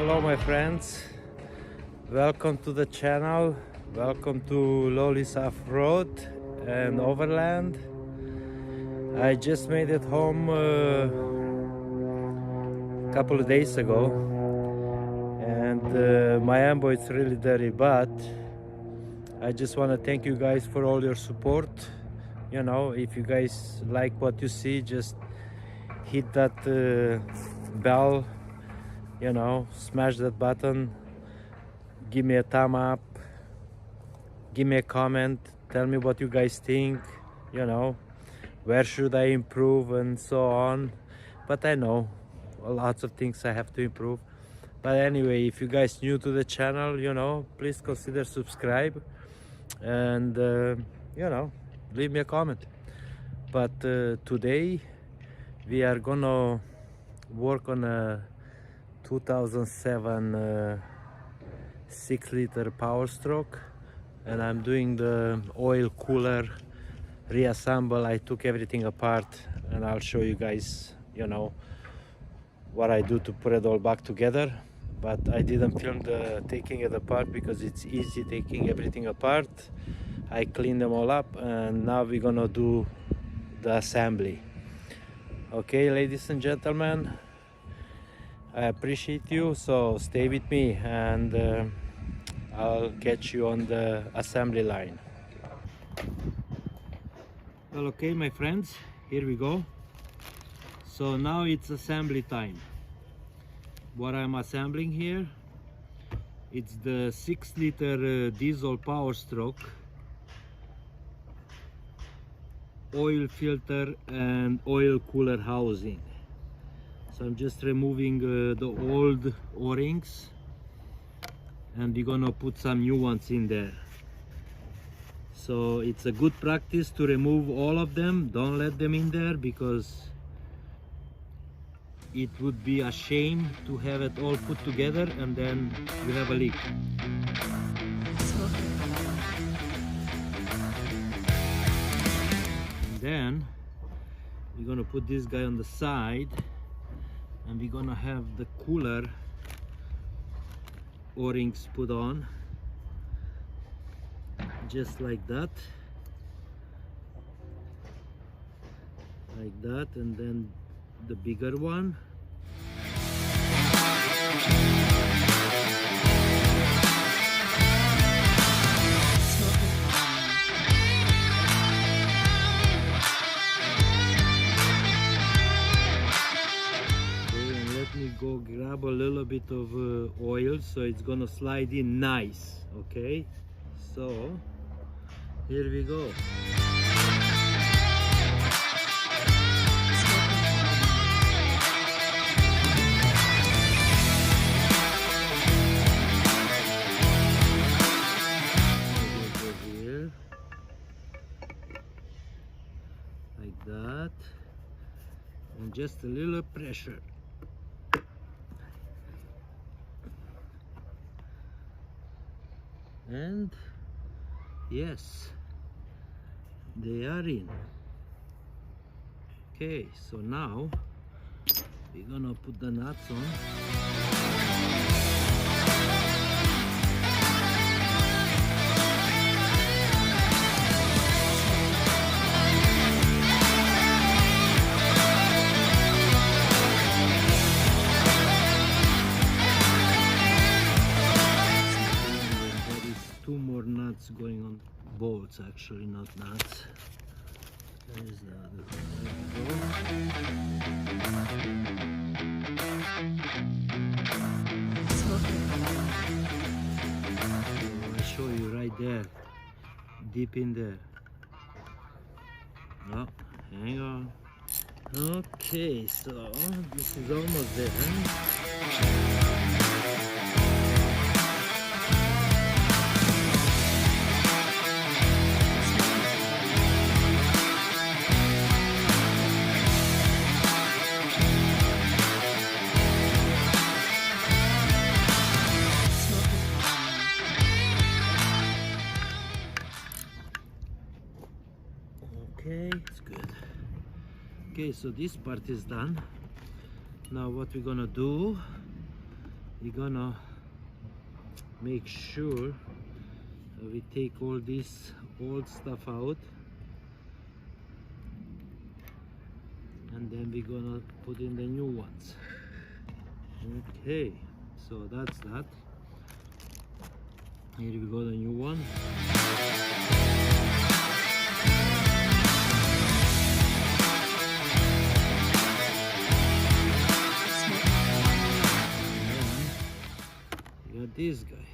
Hello my friends, welcome to the channel, welcome to Lolesoffroad and Overland. I just made it home a couple of days ago, and my ambo is really dirty, but I just want to thank you guys for all your support. You know, if you guys like what you see, just hit that bell, you know, smash that button, give me a thumb up, give me a comment, tell me what you guys think, you know, where should I improve and so on. But I know lots of things I have to improve. But anyway, if you guys new to the channel, you know, please consider subscribe and you know, leave me a comment. But today we are gonna work on a 2007 6-liter Powerstroke, and I'm doing the oil cooler reassemble. I took everything apart and I'll show you guys, you know, what I do to put it all back together. But I didn't film the taking it apart because it's easy taking everything apart. I cleaned them all up and now we're gonna do the assembly. Okay, ladies and gentlemen, I appreciate you, so stay with me and I'll catch you on the assembly line. Well, okay my friends, here we go. So now it's assembly time. What I'm assembling here, it's the 6-liter diesel Powerstroke, oil filter and oil cooler housing. So I'm just removing the old O-rings and we're gonna put some new ones in there. So it's a good practice to remove all of them. Don't let them in there because it would be a shame to have it all put together and then we have a leak. And then we're gonna put this guy on the side and we're gonna have the cooler O-rings put on just like that, and then the bigger one. Go grab a little bit of oil so it's gonna slide in nice. Okay, so here we go. Here like that, and just a little pressure. And yes, they are in. Okay, so now we're gonna put the nuts on. Nuts going on, bolts actually, not nuts. There's the other one. I show you right there, deep in there. Oh, hang on. Okay, so this is almost there. Okay, it's good. Okay, so this part is done. Now what we're gonna do, we're gonna make sure we take all this old stuff out, and then we're gonna put in the new ones. Okay, so that's that. Here we go, the new one. This guy,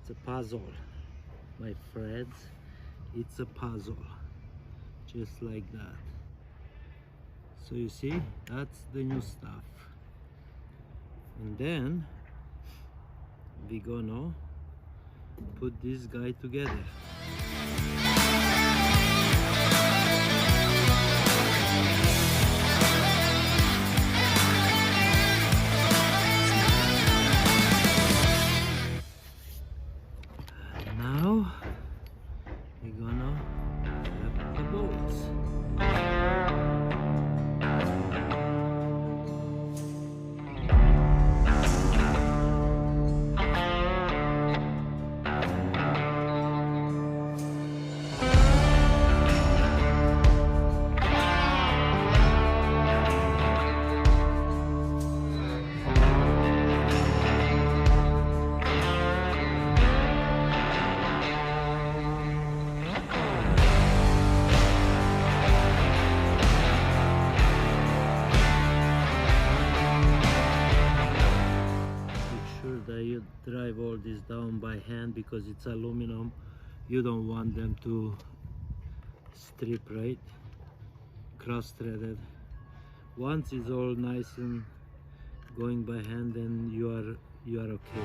it's a puzzle, my friends. It's a puzzle, just like that. So you see, that's the new stuff. And then we're gonna put this guy together. Now we're gonna wrap the bolts. You drive all this down by hand because it's aluminum. You don't want them to strip, right? Cross-threaded. Once it's all nice and going by hand, then you are okay.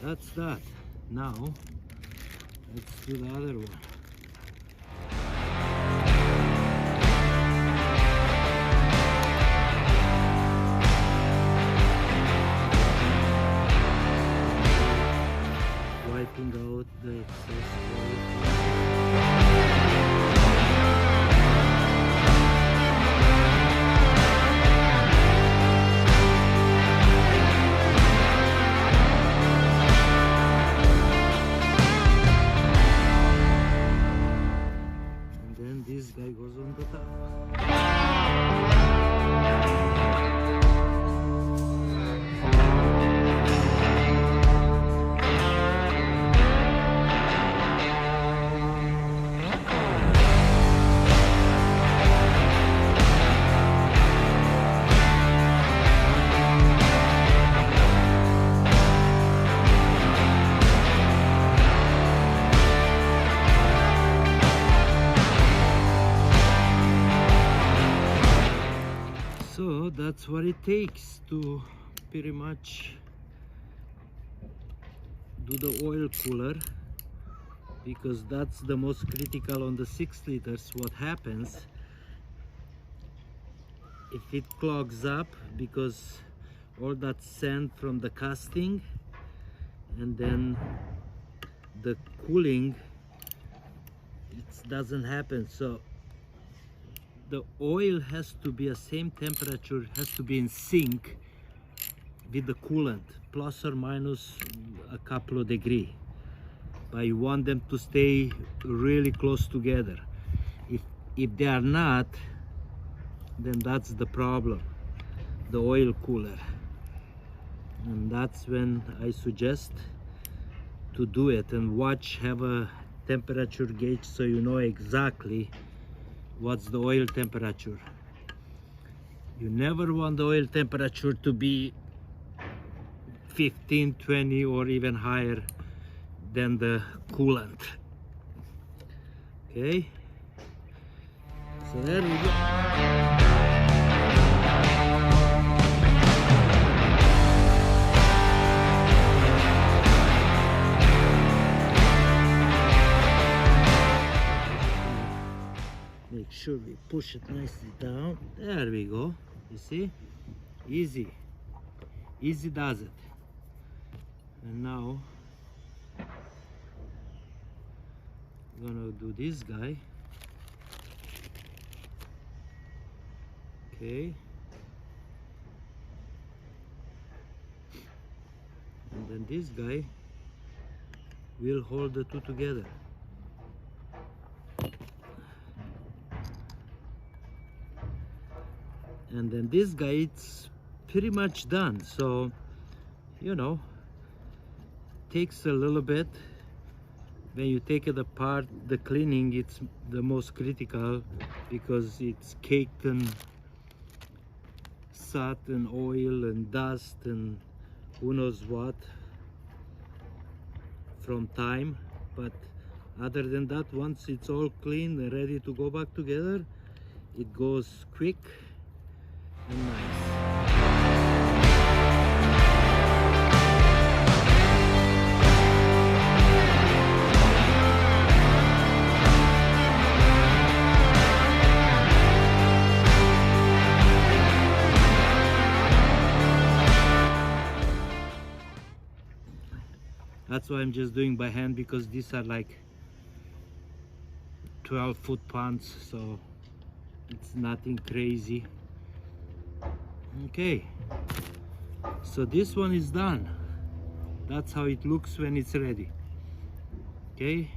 That's that. Now let's do the other one. Wiping out the excess oil. This guy goes on the top. So that's what it takes to pretty much do the oil cooler, because that's the most critical on the 6 liters. What happens if it clogs up, because all that sand from the casting, and then the cooling, it doesn't happen. So the oil has to be the same temperature, has to be in sync with the coolant, plus or minus a couple of degrees. But you want them to stay really close together. If they are not, then that's the problem, the oil cooler. And that's when I suggest to do it, and have a temperature gauge so you know exactly what's the oil temperature. You never want the oil temperature to be 15, 20 or even higher than the coolant. Okay, so there we go. Make sure we push it nicely down. There we go. You see? Easy. Easy does it. And now I'm gonna do this guy. Okay. And then this guy will hold the two together. And then this guy, it's pretty much done. So, you know, takes a little bit. When you take it apart, the cleaning, it's the most critical because it's caked in soot and oil and dust and who knows what from time. But other than that, once it's all clean and ready to go back together, it goes quick and nice. That's why I'm just doing by hand, because these are like 12-foot ponds, so it's nothing crazy. Okay, so this one is done. That's how it looks when it's ready. Okay.